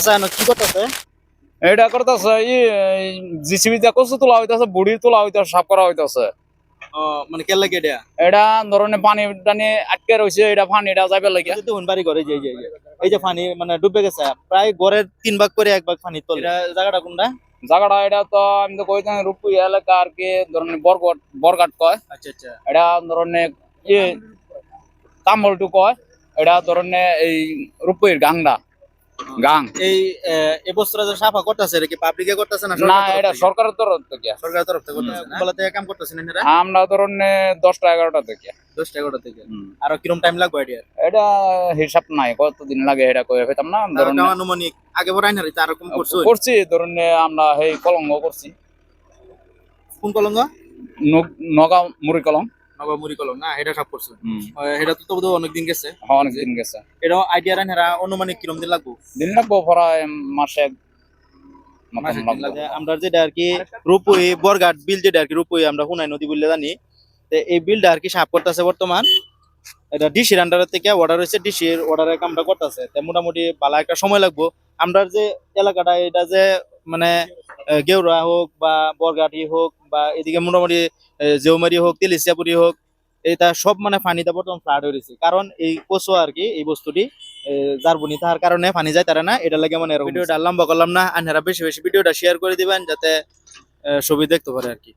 চাচা কি করতেছে? এটা করতেছে জিসিবি দিয়ে কচু তোলা হইতেছে, বুড়ি তোলা হইতেছে, সাফ করা হইতেছে। মানে কেন লাগে এটা? এটা ধরনের পানি টানি আটকে রয়েছে, এটা পানিটা যাবে লাগে। বাড়ি ঘরে এই যে পানি মানে ডুবে গেছে, প্রায় ঘরের 3 ভাগ করে 1 ভাগ পানি তলে। এটা জায়গাটা কোনটা? জায়গাটা এটা তো আমি তো কইতাম রূপপুর এলাকা আর কি, ধরনের বরঘাট কয়। আচ্ছা আচ্ছা। এটা ধরনের তাম্বলটু কয়। এটা ধরনের এই রূপপুরের গাংডা গাং। এই এবছরা যে সাফা করতেছে এটা কি পাবলিকে করতেছে না না, এটা সরকারের তরফ থেকে। সরকারের তরফ থেকে করতেছে না? বলা থেকে কাম করতেছেন এরা? আমরা ধরনের 10টা 11টা থেকে। 10টা 11টা থেকে। আর কিরকম টাইম লাগবে এটা? এটা হিসাব নাই কতদিন লাগে, এটা কই হইতাম না। ধরুন আনুমানিক আগে বড় আইনারি তার রকম করছি, ধরুন আমরা এই কলঙ্গ করছি। কোন কলঙ্গ? নগা মুড়ি কলম। নগা মুড়ি কলম না, এটা সব করছে। এটা তো তবু অনেকদিন গেছে। হ্যাঁ, অনেক দিন গেছে। এটা আইডিয়া রাইনারা অনুমানিক কিরকম দিন লাগবে? দিন লাগবো প্রায় মাসে। আমরা যেটা আর কি রূপই বরঘাট বিল, যেটা আর কি রূপই আমরা হুনাই নদী বলে জানি, এই বিলটা আর কি সাফ করতেছে বর্তমান। এটা ডিসির আন্ডারের থেকে অর্ডার হয়েছে, ডিসির অর্ডারের কামটা করতেছে। মোটামুটি ভালো একটা সময় লাগবো। আমরা যে এলাকাটা এটা যে মানে গেউরা হোক বা বরঘাটি হোক বা এদিকে মোটামুটি জেউমারি হোক, তেলিশিয়াপুরি হোক, এটা সব মানে পানিতে বর্তমান ফ্লাড হয়েছে। কারণ এই কচু আর কি এই বস্তুটি জারবনি তার কারণে পানি যায় তারা না, এটা লাগে মানে ভিডিওটা লম্বা করলাম না। আপনারা বেশি বেশি ভিডিওটা শেয়ার করে দিবেন যাতে সবাই দেখতে পারে আর কি।